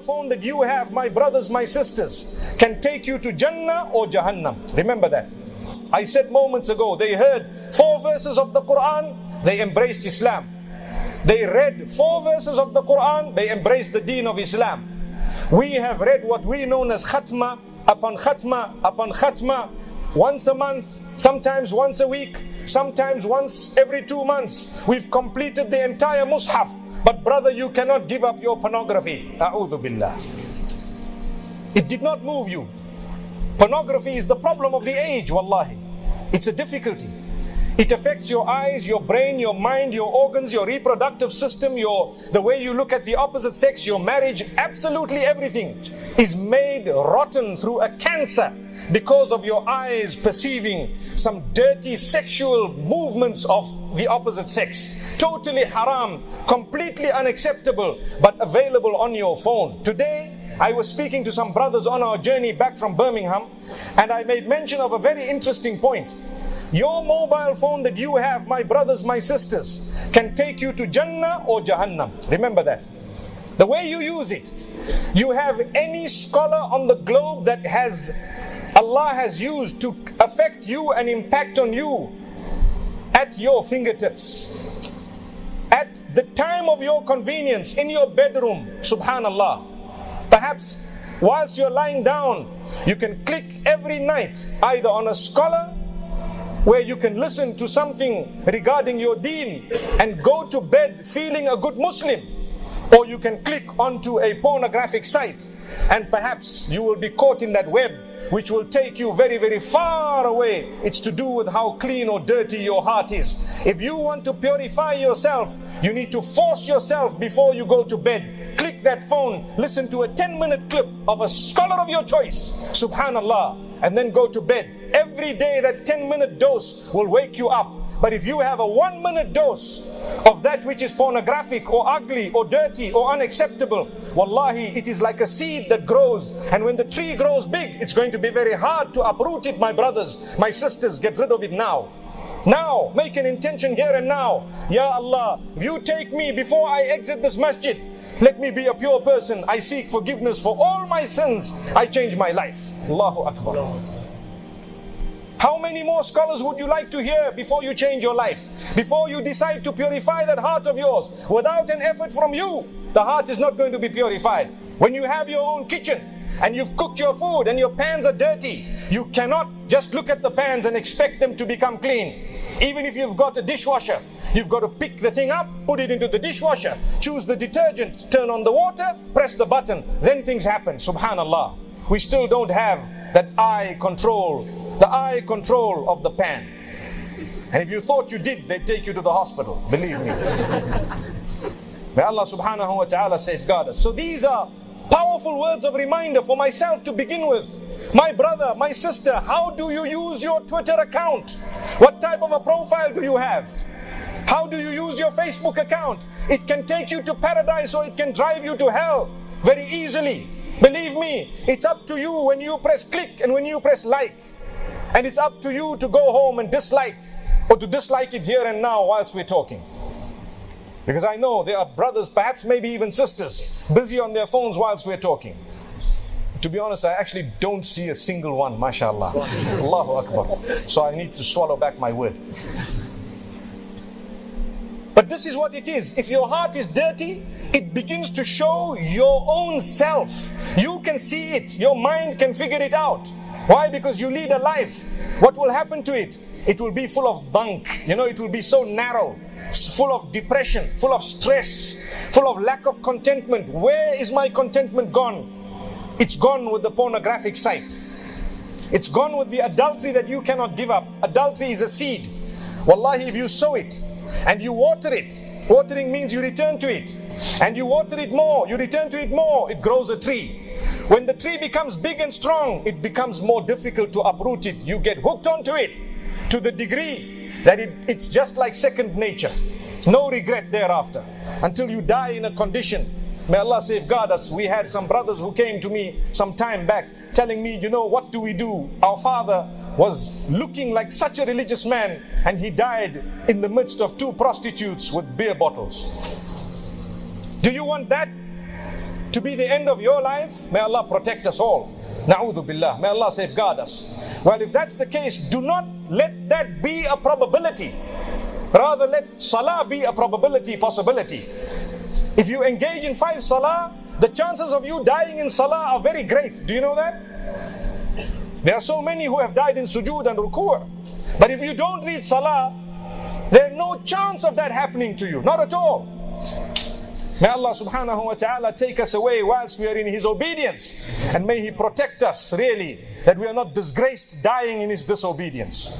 phone that you have, my brothers, my sisters, can take you to Jannah or Jahannam. Remember that. I said moments ago, they heard 4 verses of the Quran, they embraced Islam. They read 4 verses of the Quran, they embraced the deen of Islam. We have read what we know as khatma upon khatma upon khatma, once a month, sometimes once a week, sometimes once every 2 months. We've completed the entire mushaf. But brother, you cannot give up your pornography. A'udhu billah. It did not move you. Pornography is the problem of the age, wallahi. It's a difficulty. It affects your eyes, your brain, your mind, your organs, your reproductive system, the way you look at the opposite sex, your marriage. Absolutely everything is made rotten through a cancer because of your eyes perceiving some dirty sexual movements of the opposite sex. Totally haram, completely unacceptable, but available on your phone. Today, I was speaking to some brothers on our journey back from Birmingham, and I made mention of a very interesting point. Your mobile phone that you have, my brothers, my sisters, can take you to Jannah or Jahannam. Remember that. The way you use it, you have any scholar on the globe that Allah has used to affect you and impact on you at your fingertips. At the time of your convenience, in your bedroom, subhanallah. Perhaps whilst you're lying down, you can click every night either on a scholar where you can listen to something regarding your deen and go to bed feeling a good Muslim, or you can click onto a pornographic site and perhaps you will be caught in that web, which will take you very, very far away. It's to do with how clean or dirty your heart is. If you want to purify yourself, you need to force yourself before you go to bed. Click that phone, listen to a 10-minute clip of a scholar of your choice, subhanallah, and then go to bed. Every day that 10-minute dose will wake you up. But if you have a 1-minute dose of that which is pornographic or ugly or dirty or unacceptable, wallahi, it is like a seed that grows. And when the tree grows big, it's going to be very hard to uproot it, my brothers, my sisters. Get rid of it now. Now, make an intention here and now. Ya Allah, if you take me before I exit this masjid, let me be a pure person. I seek forgiveness for all my sins. I change my life. Allahu Akbar. How many more scholars would you like to hear before you change your life? Before you decide to purify that heart of yours? Without an effort from you, the heart is not going to be purified. When you have your own kitchen and you've cooked your food and your pans are dirty, you cannot just look at the pans and expect them to become clean. Even if you've got a dishwasher, you've got to pick the thing up, put it into the dishwasher, choose the detergent, turn on the water, press the button, then things happen. Subhanallah. We still don't have that eye control, the eye control of the pan. And if you thought you did, they'd take you to the hospital, believe me. May Allah subhanahu wa ta'ala safeguard us. So these are powerful words of reminder for myself to begin with. My brother, my sister, how do you use your Twitter account? What type of a profile do you have? How do you use your Facebook account? It can take you to paradise or it can drive you to hell very easily. Believe me, it's up to you when you press click and when you press like. And it's up to you to go home and dislike, or to dislike it here and now whilst we're talking. Because I know there are brothers, perhaps maybe even sisters, busy on their phones whilst we're talking. To be honest, I actually don't see a single one, mashallah. Allahu Akbar. So I need to swallow back my word. But this is what it is. If your heart is dirty, it begins to show your own self. You can see it. Your mind can figure it out. Why? Because you lead a life. What will happen to it? It will be full of bunk. You know, it will be so narrow, full of depression, full of stress, full of lack of contentment. Where is my contentment gone? It's gone with the pornographic site. It's gone with the adultery that you cannot give up. Adultery is a seed. Wallahi, if you sow it and you water it, watering means you return to it, and you water it more, you return to it more, it grows a tree. When the tree becomes big and strong, it becomes more difficult to uproot it. You get hooked onto it to the degree that it's just like second nature. No regret thereafter until you die in a condition. May Allah safeguard us. We had some brothers who came to me some time back telling me, you know, what do we do? Our father was looking like such a religious man and he died in the midst of 2 prostitutes with beer bottles. Do you want that? to be the end of your life, may Allah protect us all. Na'udhu billah. May Allah safeguard us. Well, if that's the case, do not let that be a probability. Rather, let salah be a probability, possibility. If you engage in 5 salah, the chances of you dying in salah are very great. Do you know that? There are so many who have died in sujood and ruku'. But if you don't read salah, there's no chance of that happening to you. Not at all. May Allah subhanahu wa ta'ala take us away whilst we are in His obedience. And may He protect us really, that we are not disgraced dying in His disobedience.